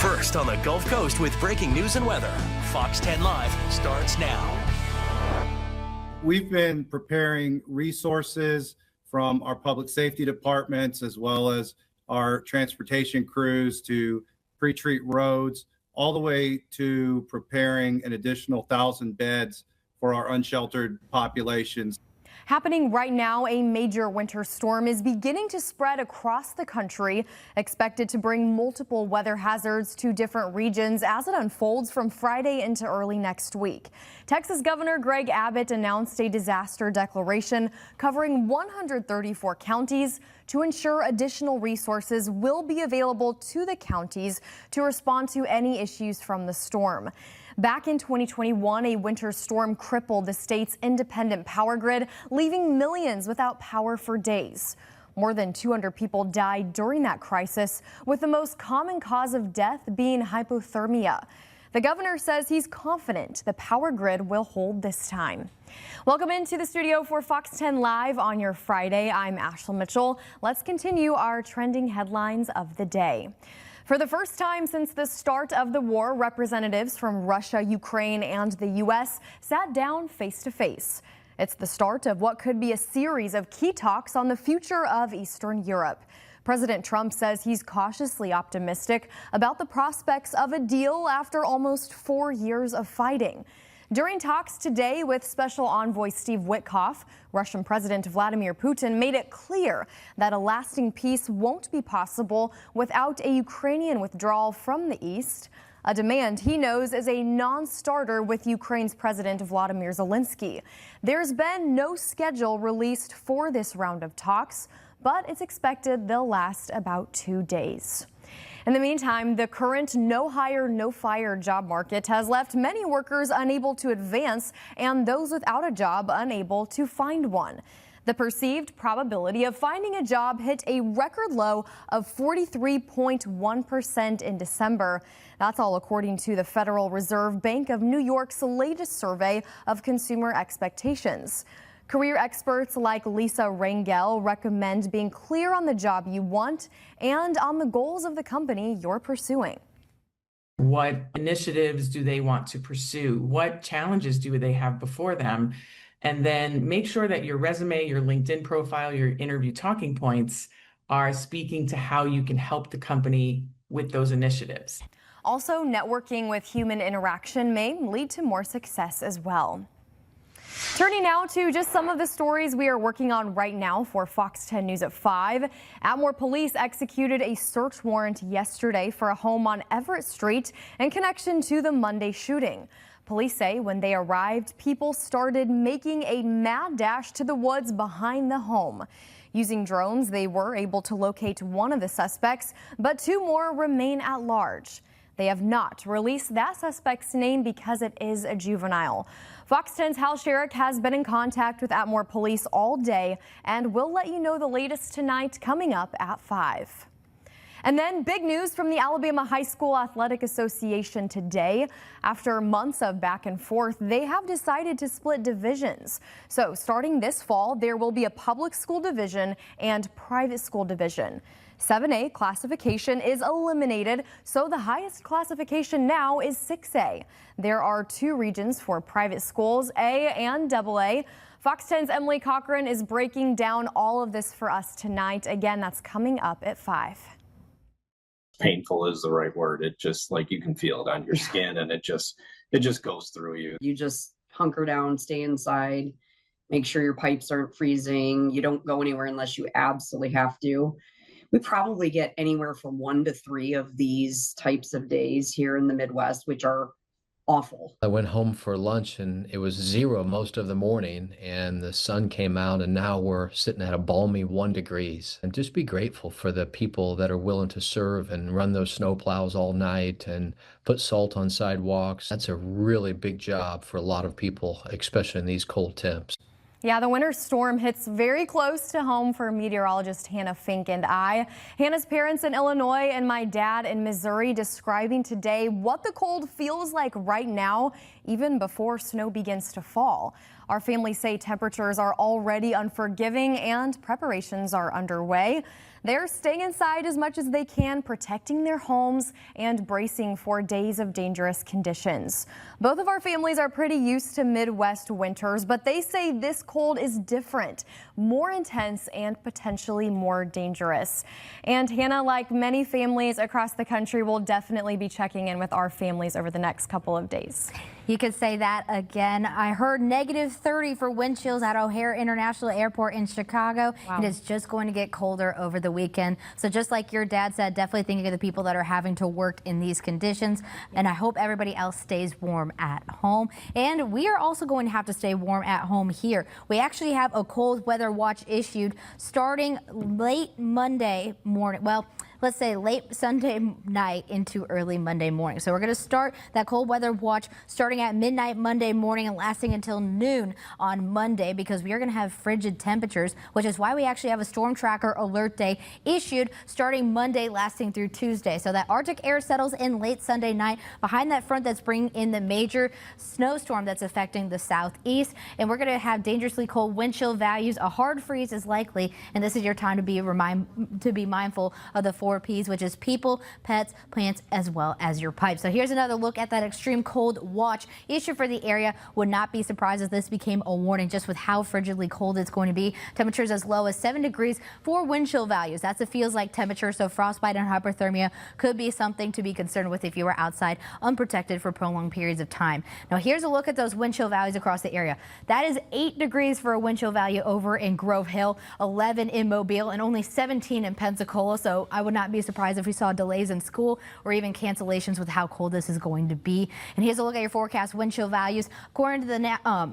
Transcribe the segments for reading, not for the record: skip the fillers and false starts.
First on the Gulf Coast with breaking news and weather. Fox 10 Live starts now. We've been preparing resources from our public safety departments as well as our transportation crews to pre-treat roads, all the way to preparing an additional 1,000 beds for our unsheltered populations. Happening right now, a major winter storm is beginning to spread across the country, expected to bring multiple weather hazards to different regions as it unfolds from Friday into early next week. Texas Governor Greg Abbott announced a disaster declaration covering 134 counties to ensure additional resources will be available to the counties to respond to any issues from the storm. Back in 2021, a winter storm crippled the state's independent power grid, leaving millions without power for days. More than 200 people died during that crisis, with the most common cause of death being hypothermia. The governor says he's confident the power grid will hold this time. Welcome into the studio for Fox 10 Live on your Friday. I'm Ashley Mitchell. Let's continue our trending headlines of the day. For the first time since the start of the war, representatives from Russia, Ukraine, and the U.S. sat down face to face. It's the start of what could be a series of key talks on the future of Eastern Europe. President Trump says he's cautiously optimistic about the prospects of a deal after almost 4 years of fighting. During talks today with Special Envoy Steve Witkoff, Russian President Vladimir Putin made it clear that a lasting peace won't be possible without a Ukrainian withdrawal from the East, a demand he knows is a non-starter with Ukraine's President Volodymyr Zelensky. There's been no schedule released for this round of talks, but it's expected they'll last about 2 days. In the meantime, the current no hire, no fire job market has left many workers unable to advance and those without a job unable to find one. The perceived probability of finding a job hit a record low of 43.1% in December. That's all according to the Federal Reserve Bank of New York's latest survey of consumer expectations. Career experts like Lisa Rangel recommend being clear on the job you want and on the goals of the company you're pursuing. What initiatives do they want to pursue? What challenges do they have before them? And then make sure that your resume, your LinkedIn profile, your interview talking points are speaking to how you can help the company with those initiatives. Also, networking with human interaction may lead to more success as well. Turning now to just some of the stories we are working on right now for Fox 10 News at 5. Atmore police executed a search warrant yesterday for a home on Everett Street in connection to the Monday shooting. Police say when they arrived, people started making a mad dash to the woods behind the home. Using drones, they were able to locate one of the suspects, but 2 more remain at large. They have not released that suspect's name because it is a juvenile. Fox 10's Hal Sherrick has been in contact with Atmore police all day, and we'll let you know the latest tonight coming up at 5. And then big news from the Alabama High School Athletic Association today. After months of back and forth, they have decided to split divisions. So starting this fall, there will be a public school division and private school division. 7A classification is eliminated, so the highest classification now is 6A. There are 2 regions for private schools, A and AA. Fox 10's Emily Cochran is breaking down all of this for us tonight. Again, that's coming up at 5. Painful is the right word. It just, like, you can feel it on your skin, and it just goes through you. You just hunker down, stay inside, make sure your pipes aren't freezing. You don't go anywhere unless you absolutely have to. We probably get anywhere from 1 to 3 of these types of days here in the Midwest, which are awful. I went home for lunch and it was 0 most of the morning, and the sun came out, and now we're sitting at a balmy 1 degrees. And just be grateful for the people that are willing to serve and run those snow plows all night and put salt on sidewalks. That's a really big job for a lot of people, especially in these cold temps. Yeah, the winter storm hits very close to home for meteorologist Hannah Fink and I. Hannah's parents in Illinois and my dad in Missouri describing today what the cold feels like right now, even before snow begins to fall. Our families say temperatures are already unforgiving and preparations are underway. They're staying inside as much as they can, protecting their homes and bracing for days of dangerous conditions. Both of our families are pretty used to Midwest winters, but they say this cold is different, more intense and potentially more dangerous. And Hannah, like many families across the country, will definitely be checking in with our families over the next couple of days. You could say that again. I heard -30 for wind chills at O'Hare International Airport in Chicago. Wow. And it's just going to get colder over the weekend. So just like your dad said, definitely thinking of the people that are having to work in these conditions. And I hope everybody else stays warm at home. And we are also going to have to stay warm at home here. We actually have a cold weather watch issued starting late Monday morning. Well, let's say late Sunday night into early Monday morning. So we're going to start that cold weather watch starting at midnight Monday morning and lasting until noon on Monday, because we are going to have frigid temperatures, which is why we actually have a storm tracker alert day issued starting Monday lasting through Tuesday. So that Arctic air settles in late Sunday night behind that front that's bringing in the major snowstorm that's affecting the southeast. And we're going to have dangerously cold wind chill values. A hard freeze is likely, and this is your time to be mindful of the 4 P's, which is people, pets, plants, as well as your pipes. So here's another look at that extreme cold watch issued for the area. Would not be surprised if this became a warning just with how frigidly cold it's going to be. Temperatures as low as 7 degrees for wind chill values. That's a feels like temperature. So frostbite and hypothermia could be something to be concerned with if you were outside unprotected for prolonged periods of time. Now here's a look at those wind chill values across the area. That is 8 degrees for a wind chill value over in Grove Hill, 11 in Mobile, and only 17 in Pensacola. So I would not be surprised if we saw delays in school or even cancellations with how cold this is going to be. And here's a look at your forecast wind chill values. According to the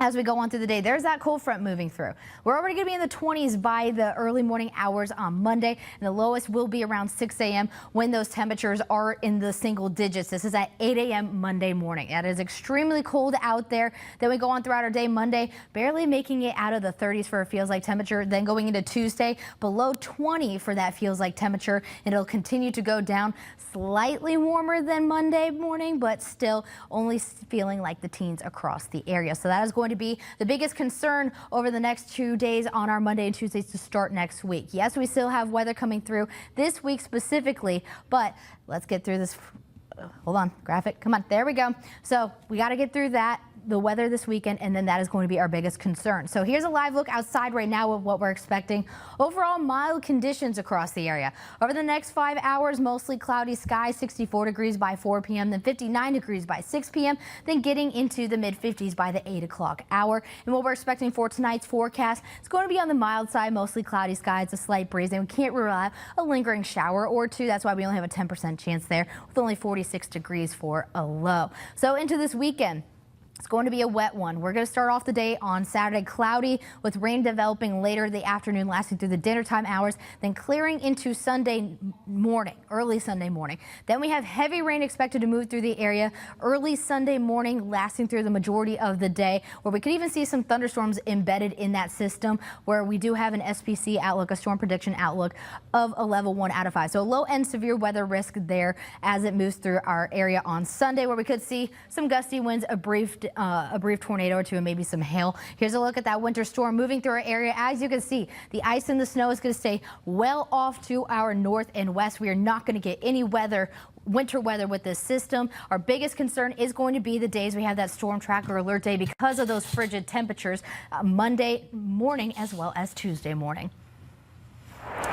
as we go on through the day, there's that cold front moving through. We're already going to be in the 20s by the early morning hours on Monday, and the lowest will be around 6 a.m. when those temperatures are in the single digits. This is at 8 a.m. Monday morning. That is extremely cold out there. Then we go on throughout our day Monday, barely making it out of the 30s for a feels like temperature. Then going into Tuesday, below 20 for that feels like temperature, and it'll continue to go down slightly warmer than Monday morning, but still only feeling like the teens across the area. So that is going to be the biggest concern over the next 2 days on our Monday and Tuesdays to start next week. Yes, we still have weather coming through this week specifically, but let's get through this. Hold on, graphic. Come on, there we go. So we got to get through that. The weather this weekend, and then that is going to be our biggest concern. So here's a live look outside right now of what we're expecting. Overall mild conditions across the area. Over the next 5 hours, mostly cloudy skies, 64 degrees by 4 p.m., then 59 degrees by 6 p.m., then getting into the mid-50s by the 8 o'clock hour. And what we're expecting for tonight's forecast, it's going to be on the mild side, mostly cloudy skies, a slight breeze, and we can't rule out a lingering shower or two. That's why we only have a 10% chance there, with only 46 degrees for a low. So into this weekend, it's going to be a wet one. We're going to start off the day on Saturday cloudy with rain developing later in the afternoon, lasting through the dinner time hours, then clearing into Sunday morning, early Sunday morning. Then we have heavy rain expected to move through the area early Sunday morning, lasting through the majority of the day, where we could even see some thunderstorms embedded in that system, where we do have an SPC outlook, a storm prediction outlook of a level 1 out of 5. So low end severe weather risk there as it moves through our area on Sunday, where we could see some gusty winds, a brief tornado or two, and maybe some hail. Here's a look at that winter storm moving through our area. As you can see, the ice and the snow is going to stay well off to our north and west. We are not going to get any winter weather with this system. Our biggest concern is going to be the days we have that storm tracker alert day because of those frigid temperatures Monday morning as well as Tuesday morning.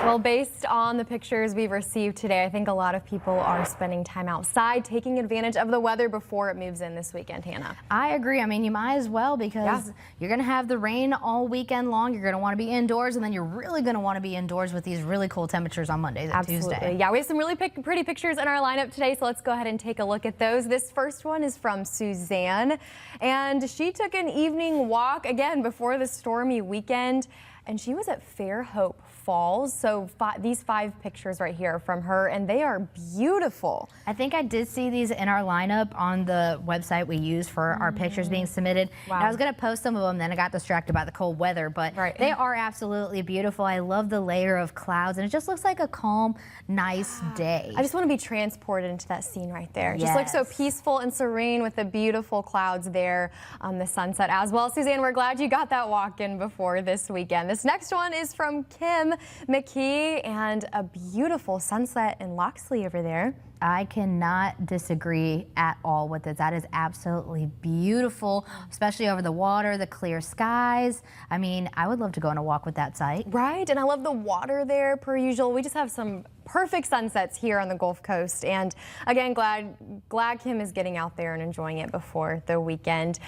Well, based on the pictures we've received today, I think a lot of people are spending time outside, taking advantage of the weather before it moves in this weekend, Hannah. I agree. I mean, you might as well, because you're going to have the rain all weekend long. You're going to want to be indoors, and then you're really going to want to be indoors with these really cold temperatures on Monday and Tuesday. Yeah, we have some really pretty pictures in our lineup today, so let's go ahead and take a look at those. This first one is from Suzanne, and she took an evening walk, again, before the stormy weekend, and she was at Fairhope Falls. So these 5 pictures right here from her, and they are beautiful. I think I did see these in our lineup on the website we use for our pictures being submitted. Wow. And I was going to post some of them, then I got distracted by the cold weather, but they are absolutely beautiful. I love the layer of clouds, and it just looks like a calm, nice day. I just want to be transported into that scene right there. It just looks so peaceful and serene with the beautiful clouds there on the sunset as well. Suzanne, we're glad you got that walk in before this weekend. This next one is from Kim McKee and a beautiful sunset in Loxley over there. I cannot disagree at all with this. That is absolutely beautiful, especially over the water, the clear skies. I mean, I would love to go on a walk with that site. Right, and I love the water there per usual. We just have some perfect sunsets here on the Gulf Coast. And again, glad Kim is getting out there and enjoying it before the weekend.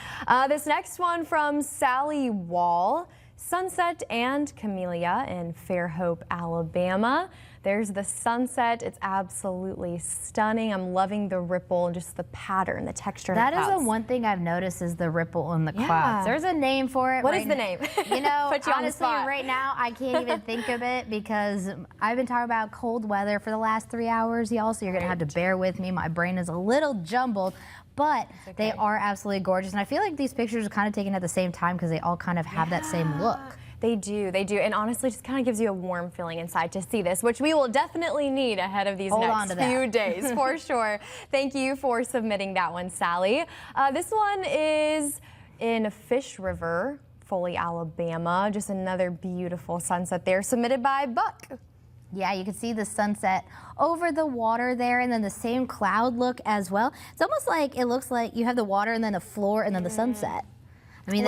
This next one from Sally Wall, Sunset and Camellia in Fairhope, Alabama. There's the sunset. It's absolutely stunning. I'm loving the ripple and just the pattern, the texture. That is the one thing I've noticed is the ripple in the clouds. There's a name for it. What is the name? You know, Put you on the honestly, spot. right now, I can't even think of it because I've been talking about cold weather for the last 3 hours, y'all, so you're going to have to bear with me. My brain is a little jumbled, but they are absolutely gorgeous. And I feel like these pictures are kind of taken at the same time because they all kind of have that same look. They do. And honestly, just kind of gives you a warm feeling inside to see this, which we will definitely need ahead of these next few days, for sure. Thank you for submitting that one, Sally. This one is in Fish River, Foley, Alabama. Just another beautiful sunset there, submitted by Buck. Yeah, you can see the sunset over the water there, and then the same cloud look as well. It's almost like it looks like you have the water and then the floor and then the sunset. I mean,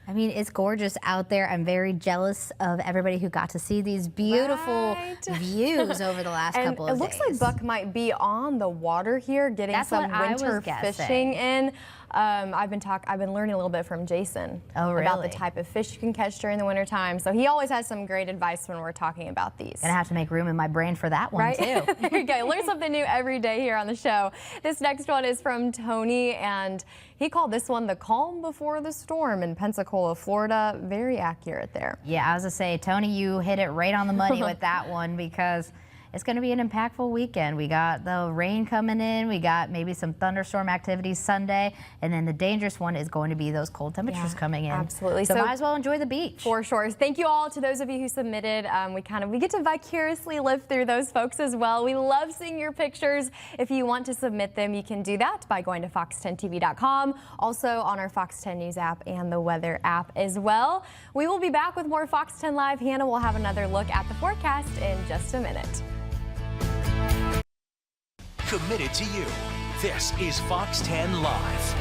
I mean, it's gorgeous out there. I'm very jealous of everybody who got to see these beautiful views over the last couple of days. It looks like Buck might be on the water here, getting some winter fishing in. I've been learning a little bit from Jason about the type of fish you can catch during the wintertime. So he always has some great advice when we're talking about these. Gonna have to make room in my brain for that one too. There you go. Learn something new every day here on the show. This next one is from Tony, and he called this one the calm before the storm in Pensacola, Florida. Very accurate there. Yeah, I was gonna say, Tony, you hit it right on the money with that one because it's going to be an impactful weekend. We got the rain coming in. We got maybe some thunderstorm activities Sunday. And then the dangerous one is going to be those cold temperatures coming in. Absolutely. So might as well enjoy the beach. For sure. Thank you all to those of you who submitted. We get to vicariously live through those folks as well. We love seeing your pictures. If you want to submit them, you can do that by going to fox10tv.com. Also on our Fox 10 News app and the weather app as well. We will be back with more Fox 10 Live. Hannah will have another look at the forecast in just a minute. Committed to you. This is Fox 10 Live.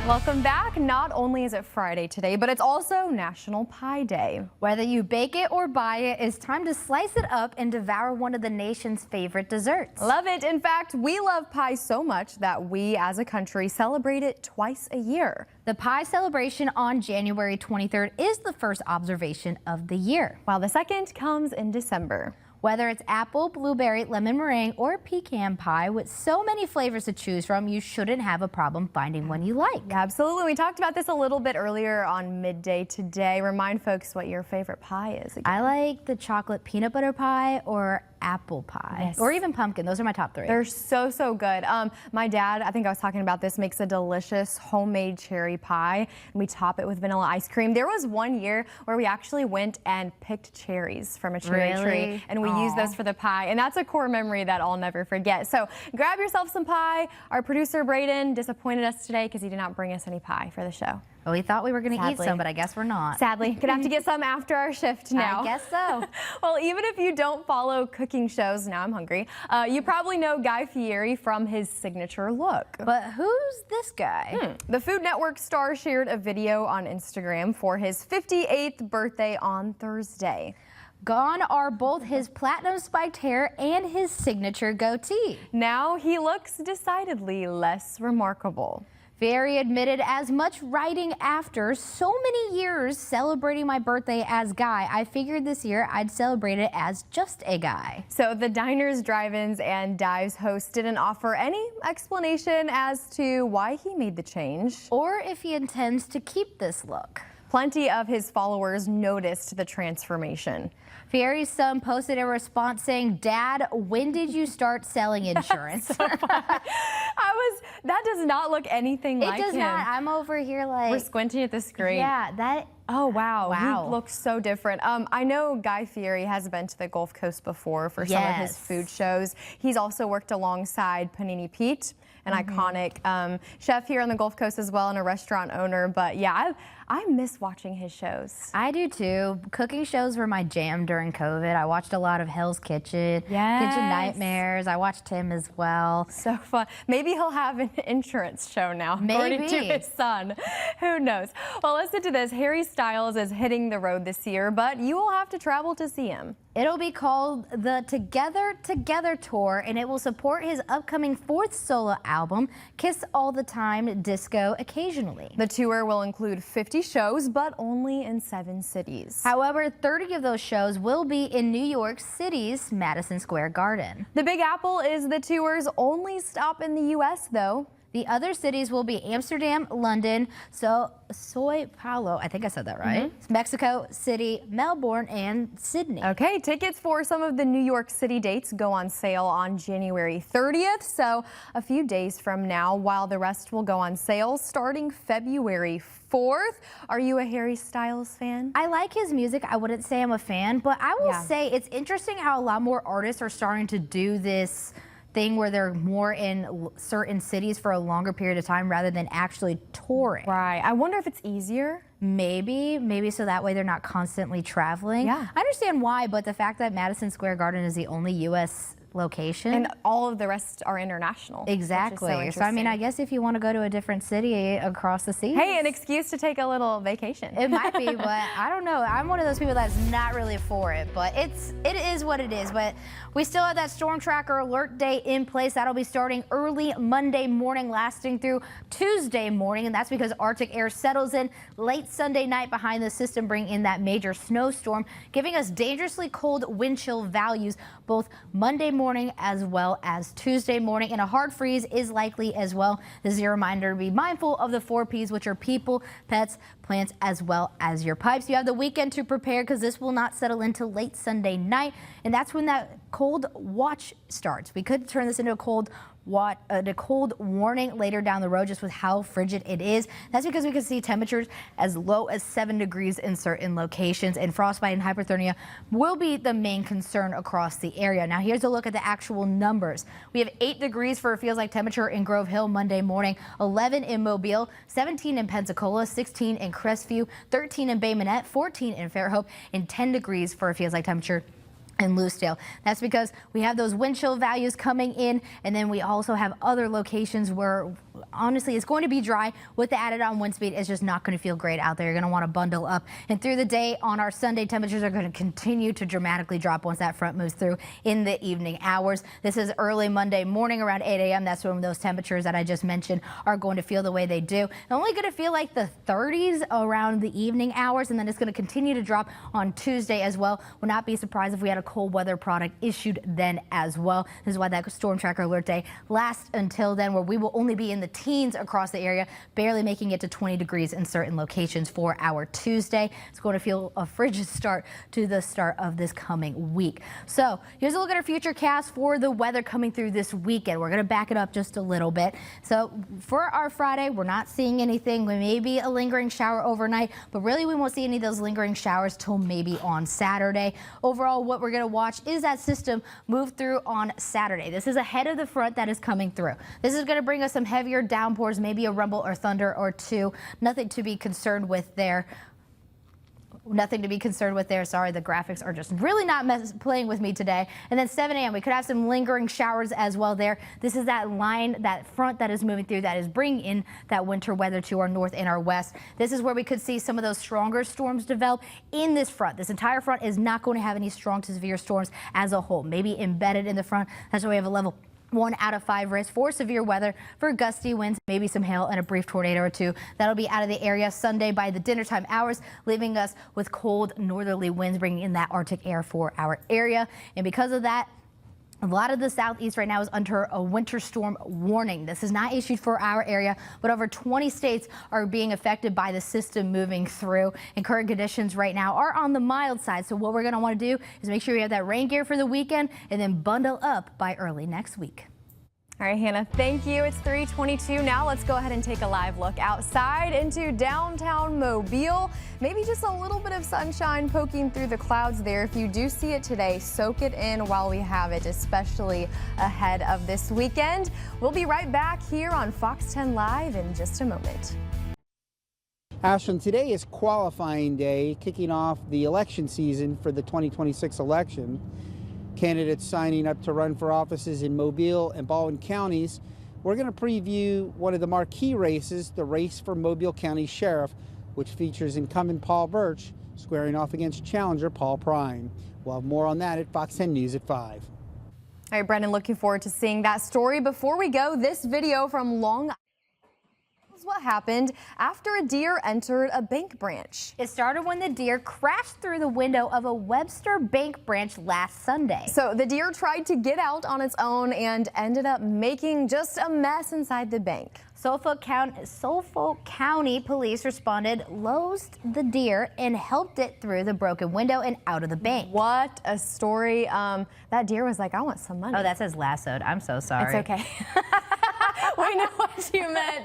Welcome back. Not only is it Friday today, but it's also National Pie Day. Whether you bake it or buy it, it's time to slice it up and devour one of the nation's favorite desserts. Love it. In fact, we love pie so much that we as a country celebrate it twice a year. The pie celebration on January 23rd is the first observation of the year, while the second comes in December. Whether it's apple, blueberry, lemon meringue, or pecan pie, with so many flavors to choose from, you shouldn't have a problem finding one you like. Absolutely. We talked about this a little bit earlier on Midday Today. Remind folks what your favorite pie is again. I like the chocolate peanut butter pie or apple pie, or even pumpkin. Those are my top 3. They're so good. My dad, I think I was talking about this, makes a delicious homemade cherry pie, and we top it with vanilla ice cream. There was one year where we actually went and picked cherries from a cherry tree, and we used those for the pie, and that's a core memory that I'll never forget. So grab yourself some pie. Our producer Braden disappointed us today because he did not bring us any pie for the show. Well, we thought we were going to eat some, but I guess we're not. Sadly, gonna have to get some after our shift now. I guess so. Well, even if you don't follow cooking shows, now I'm hungry, you probably know Guy Fieri from his signature look. But who's this guy? The Food Network star shared a video on Instagram for his 58th birthday on Thursday. Gone are both his platinum spiked hair and his signature goatee. Now he looks decidedly less remarkable. Fieri admitted as much writing after so many years celebrating my birthday as Guy, I figured this year I'd celebrate it as just a guy. So the Diners, Drive-Ins, and Dives host didn't offer any explanation as to why he made the change. Or if he intends to keep this look. Plenty of his followers noticed the transformation. Fieri's son posted a response saying, "Dad, when did you start selling insurance?" That does not look anything like him. It does not. I'm over here like. We're squinting at the screen. Yeah, that. Oh, wow. Wow. He looks so different. I know Guy Fieri has been to the Gulf Coast before for some of his food shows. He's also worked alongside Panini Pete, an iconic chef here on the Gulf Coast as well, and a restaurant owner. But yeah, I miss watching his shows. I do too. Cooking shows were my jam during COVID. I watched a lot of Hell's Kitchen, Kitchen Nightmares. I watched him as well. So fun. Maybe he'll have an insurance show now, according to his son. Who knows? Well, listen to this. Harry Styles is hitting the road this year, but you will have to travel to see him. It'll be called the Together Together Tour, and it will support his upcoming 4th solo album, Kiss All the Time, Disco Occasionally. The tour will include 50 shows, but only in 7 cities. However, 30 of those shows will be in New York City's Madison Square Garden. The Big Apple is the tour's only stop in the U.S., though. The other cities will be Amsterdam, London, Sao Paulo, I think I said that right, Mexico City, Melbourne, and Sydney. Okay, tickets for some of the New York City dates go on sale on January 30th, so a few days from now, while the rest will go on sale starting February 4th. Are you a Harry Styles fan? I like his music. I wouldn't say I'm a fan, but I will say it's interesting how a lot more artists are starting to do this thing where they're more in certain cities for a longer period of time rather than actually touring. Right. I wonder if it's easier. Maybe so that way they're not constantly traveling. Yeah. I understand why, but the fact that Madison Square Garden is the only U.S. location. And all of the rest are international. Exactly. So I mean, I guess if you want to go to a different city across the sea. Hey, an excuse to take a little vacation. It might be, but I don't know. I'm one of those people that's not really for it, but it is what it is. But we still have that storm tracker alert day in place. That'll be starting early Monday morning, lasting through Tuesday morning, and that's because Arctic air settles in late Sunday night behind the system, bringing in that major snowstorm, giving us dangerously cold wind chill values both Monday morning as well as Tuesday morning, and a hard freeze is likely as well. This is your reminder to be mindful of the 4 Ps, which are people, pets, plants, as well as your pipes. You have the weekend to prepare because this will not settle into late Sunday night, and that's when that cold watch starts. We could turn this into a cold warning later down the road just with how frigid it is. That's because we can see temperatures as low as 7 degrees in certain locations, and frostbite and hypothermia will be the main concern across the area. Now here's a look at the actual numbers. We have 8 degrees for a feels like temperature in Grove Hill Monday morning, 11 in Mobile, 17 in Pensacola, 16 in Crestview, 13 in Bay Minette, 14 in Fairhope, and 10 degrees for a feels like temperature in Lucedale. That's because we have those wind chill values coming in, and then we also have other locations where honestly it's going to be dry with the added on wind speed. It's just not going to feel great out there. You're going to want to bundle up, and through the day on our Sunday, temperatures are going to continue to dramatically drop once that front moves through in the evening hours. This is early Monday morning around 8 a.m. That's when those temperatures that I just mentioned are going to feel the way they do. They're only going to feel like the 30s around the evening hours, and then it's going to continue to drop on Tuesday as well. Would not be surprised if we had a cold weather product issued then as well. This is why that storm tracker alert day lasts until then, where we will only be in the teens across the area, barely making it to 20 degrees in certain locations for our Tuesday. It's going to feel a frigid start to the start of this coming week. So here's a look at our future cast for the weather coming through this weekend. We're going to back it up just a little bit. So for our Friday, we're not seeing anything. We may be a lingering shower overnight, but really we won't see any of those lingering showers till maybe on Saturday. Overall, what we're going to watch is that system move through on Saturday. This is ahead of the front that is coming through. This is going to bring us some heavier downpours, maybe a rumble or thunder or two. Nothing to be concerned with there. Nothing to be concerned with there. Sorry, the graphics are just really not playing with me today. And then 7 a.m. we could have some lingering showers as well there. This is that line, that front that is moving through, that is bringing in that winter weather to our north and our west. This is where we could see some of those stronger storms develop in this front. This entire front is not going to have any strong to severe storms as a whole. Maybe embedded in the front. That's why we have a level 1 out of 5 risk for severe weather, for gusty winds, maybe some hail and a brief tornado or two. That'll be out of the area Sunday by the dinner time hours, leaving us with cold northerly winds, bringing in that Arctic air for our area. And because of that, A lot of the southeast right now is under a winter storm warning. This is not issued for our area, but over 20 states are being affected by the system moving through. And current conditions right now are on the mild side. So what we're going to want to do is make sure you have that rain gear for the weekend and then bundle up by early next week. All right, Hannah, thank you. It's 3:22 now. Let's go ahead and take a live look outside into downtown Mobile. Maybe just a little bit of sunshine poking through the clouds there. If you do see it today, soak it in while we have it, especially ahead of this weekend. We'll be right back here on Fox 10 Live in just a moment. Ashland, today is qualifying day, kicking off the election season for the 2026 election. Candidates signing up to run for offices in Mobile and Baldwin counties. We're going to preview one of the marquee races, the race for Mobile County Sheriff, which features incumbent Paul Birch squaring off against challenger Paul Prine. We'll have more on that at Fox 10 News at 5. All right, Brendan, looking forward to seeing that story. Before we go, this video from Long Island. What happened after a deer entered a bank branch. It started when the deer crashed through the window of a Webster bank branch last Sunday. So the deer tried to get out on its own and ended up making just a mess inside the bank. Suffolk County Police responded, losed the deer, and helped it through the broken window and out of the bank. What a story. That deer was like, I want some money. Oh, that says lassoed. I'm so sorry. It's okay. We know what you meant.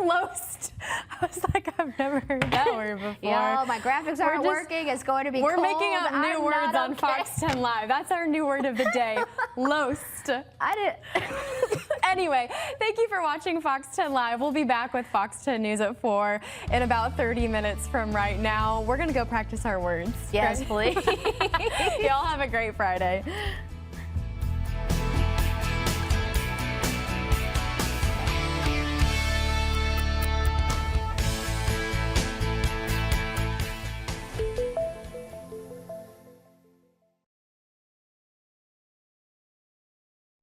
Lost. I was like, I've never heard that word before. Yeah, my graphics aren't working. It's going to be We're cold. making up new words on Fox 10 Live. That's our new word of the day. Lost. I did. Anyway, thank you for watching Fox 10 Live. We'll be back with Fox 10 News at 4 in about 30 minutes from right now. We're going to go practice our words. Yes, please. Y'all have a great Friday.